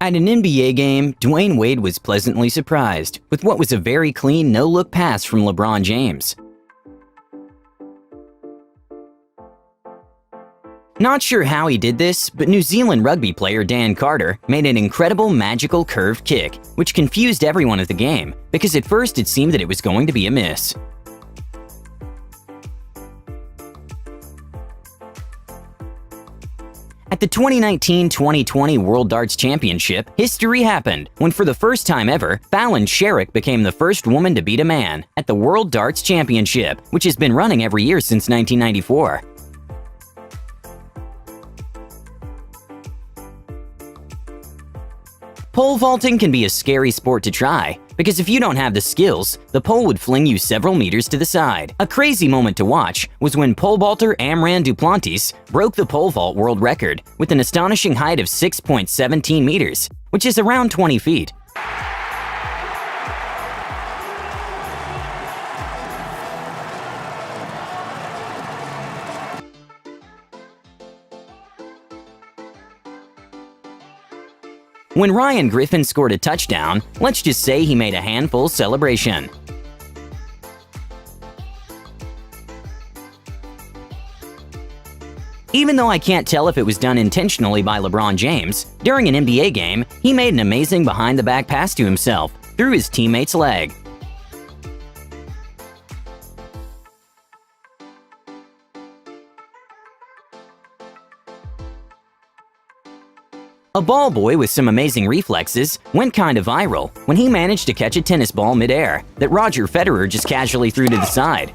At an NBA game, Dwayne Wade was pleasantly surprised with what was a very clean no-look pass from LeBron James. Not sure how he did this, but New Zealand rugby player Dan Carter made an incredible magical curved kick, which confused everyone at the game, because at first it seemed that it was going to be a miss. At the 2019-2020 World Darts Championship, history happened when for the first time ever, Fallon Sherrock became the first woman to beat a man at the World Darts Championship, which has been running every year since 1994. Pole vaulting can be a scary sport to try, because if you don't have the skills, the pole would fling you several meters to the side. A crazy moment to watch was when pole vaulter Amran Duplantis broke the pole vault world record with an astonishing height of 6.17 meters, which is around 20 feet. When Ryan Griffin scored a touchdown, let's just say he made a handful celebration. Even though I can't tell if it was done intentionally by LeBron James, during an NBA game, he made an amazing behind-the-back pass to himself through his teammate's leg. A ball boy with some amazing reflexes went kind of viral when he managed to catch a tennis ball midair that Roger Federer just casually threw to the side.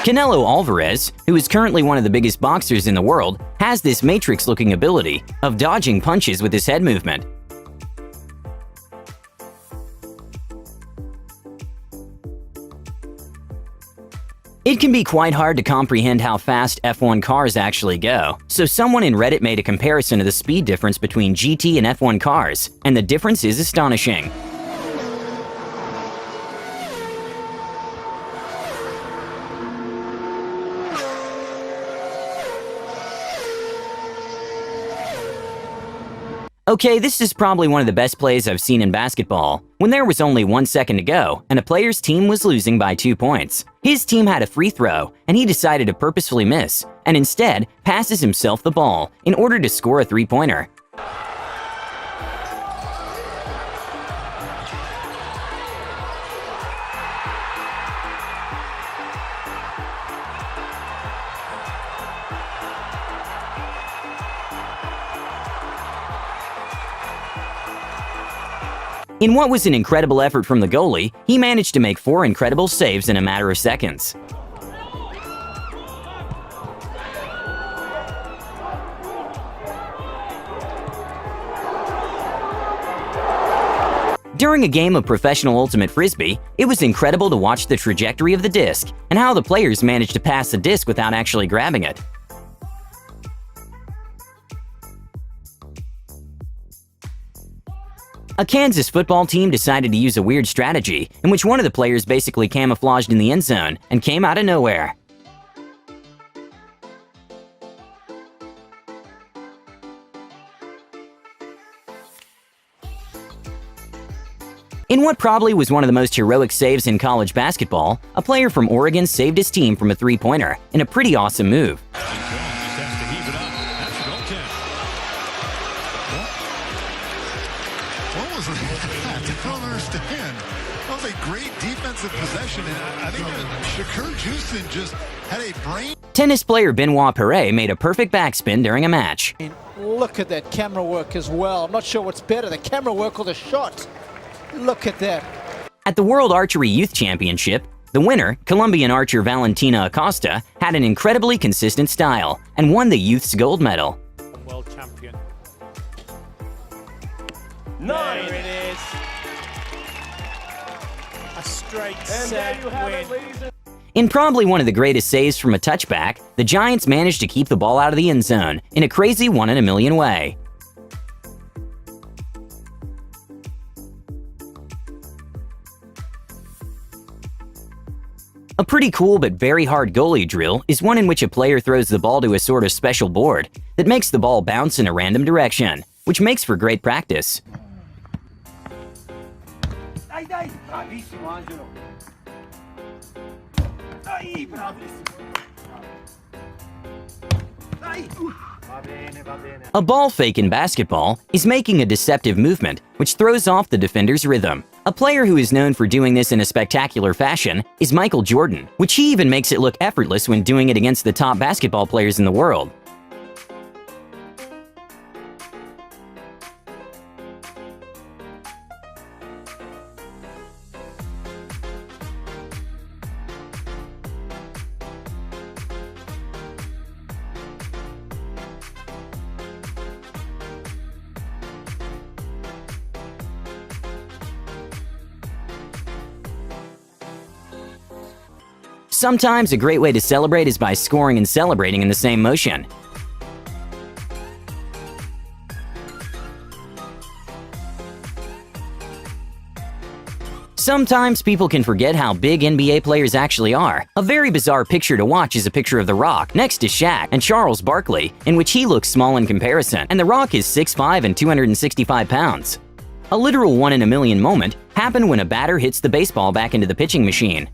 Canelo Alvarez, who is currently one of the biggest boxers in the world, has this Matrix-looking ability of dodging punches with his head movement. It can be quite hard to comprehend how fast F1 cars actually go, so someone in Reddit made a comparison of the speed difference between GT and F1 cars, and the difference is astonishing. Okay, this is probably one of the best plays I've seen in basketball. When there was only 1 second to go, and a player's team was losing by 2 points. His team had a free throw, and he decided to purposefully miss, and instead passes himself the ball in order to score a three-pointer. In what was an incredible effort from the goalie, he managed to make 4 incredible saves in a matter of seconds. During a game of professional ultimate frisbee, it was incredible to watch the trajectory of the disc and how the players managed to pass the disc without actually grabbing it. A Kansas football team decided to use a weird strategy in which one of the players basically camouflaged in the end zone and came out of nowhere. In what probably was one of the most heroic saves in college basketball, a player from Oregon saved his team from a three-pointer in a pretty awesome move. I don't understand. That was a great defensive possession, and I think Shakur Juiceson just had a brain. Tennis player Benoit Paire made a perfect backspin during a match. Look at that camera work as well. I'm not sure what's better, the camera work or the shot. Look at that. At the World Archery Youth Championship, the winner, Colombian archer Valentina Acosta, had an incredibly consistent style and won the youth's gold medal. World champion. Nine. There it is. A straight And there set you have win. it, ladies and In probably one of the greatest saves from a touchback, the Giants managed to keep the ball out of the end zone in a crazy one-in-a-million way. A pretty cool but very hard goalie drill is one in which a player throws the ball to a sort of special board that makes the ball bounce in a random direction, which makes for great practice. Dai, dai! Bravissimo Angelo! Dai, bravissimo! Dai! Va bene, va bene. A ball fake in basketball is making a deceptive movement which throws off the defender's rhythm. A player who is known for doing this in a spectacular fashion is Michael Jordan, which he even makes it look effortless when doing it against the top basketball players in the world. Sometimes a great way to celebrate is by scoring and celebrating in the same motion. Sometimes people can forget how big NBA players actually are. A very bizarre picture to watch is a picture of The Rock next to Shaq and Charles Barkley, in which he looks small in comparison, and The Rock is 6'5" and 265 pounds. A literal 1 in a million moment happened when a batter hits the baseball back into the pitching machine.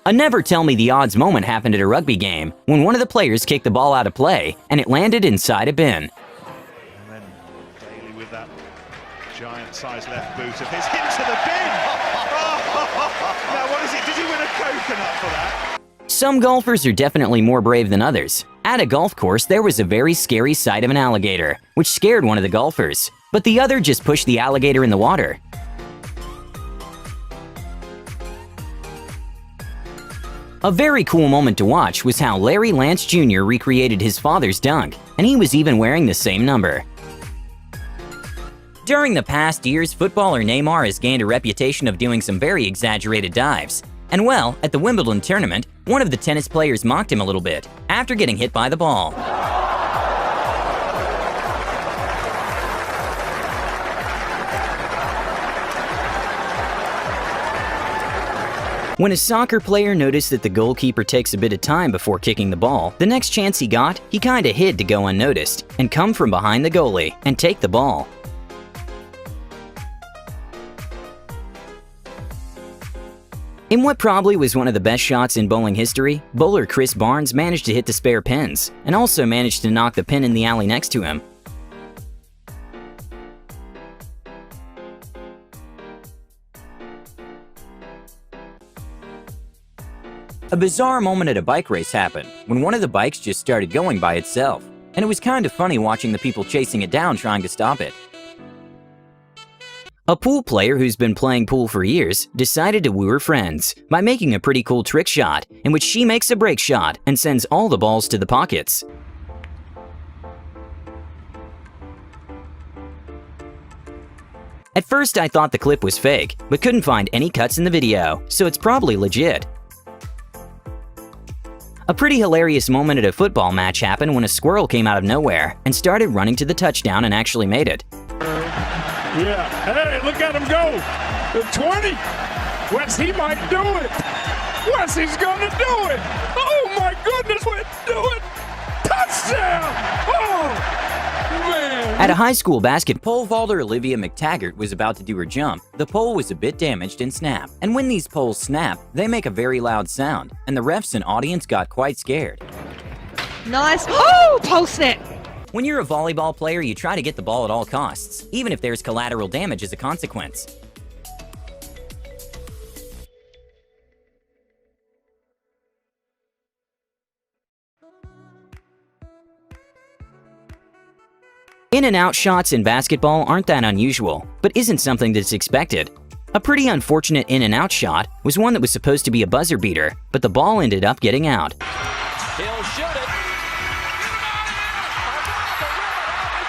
A never-tell-me-the-odds moment happened at a rugby game when one of the players kicked the ball out of play and it landed inside a bin. And then Daly with that giant-sized left boot of his into the bin! Now what is it? Did he win a coconut for that? Some golfers are definitely more brave than others. At a golf course, there was a very scary sight of an alligator, which scared one of the golfers, but the other just pushed the alligator in the water. A very cool moment to watch was how Larry Lance Jr. recreated his father's dunk, and he was even wearing the same number. During the past years, footballer Neymar has gained a reputation of doing some very exaggerated dives. And well, at the Wimbledon tournament, one of the tennis players mocked him a little bit after getting hit by the ball. When a soccer player noticed that the goalkeeper takes a bit of time before kicking the ball, the next chance he got, he kinda hid to go unnoticed and come from behind the goalie and take the ball. In what probably was one of the best shots in bowling history, bowler Chris Barnes managed to hit the spare pins and also managed to knock the pin in the alley next to him. A bizarre moment at a bike race happened when one of the bikes just started going by itself, and it was kind of funny watching the people chasing it down trying to stop it. A pool player who's been playing pool for years decided to woo her friends by making a pretty cool trick shot in which she makes a break shot and sends all the balls to the pockets. At first I thought the clip was fake, but couldn't find any cuts in the video, so it's probably legit. A pretty hilarious moment at a football match happened when a squirrel came out of nowhere and started running to the touchdown and actually made it. Yeah, hey, look at him go. The 20. Wes, he might do it. Wes, he's gonna do it. Oh my goodness, Wes, do it. Touchdown. Oh, man. At a high school basket, pole vaulter Olivia McTaggart was about to do her jump. The pole was a bit damaged and snapped. And when these poles snap, they make a very loud sound, and the refs and audience got quite scared. Nice. Oh, post it. When you're a volleyball player, you try to get the ball at all costs, even if there's collateral damage as a consequence. In and out shots in basketball aren't that unusual, but isn't something that's expected. A pretty unfortunate in and out shot was one that was supposed to be a buzzer beater, but the ball ended up getting out.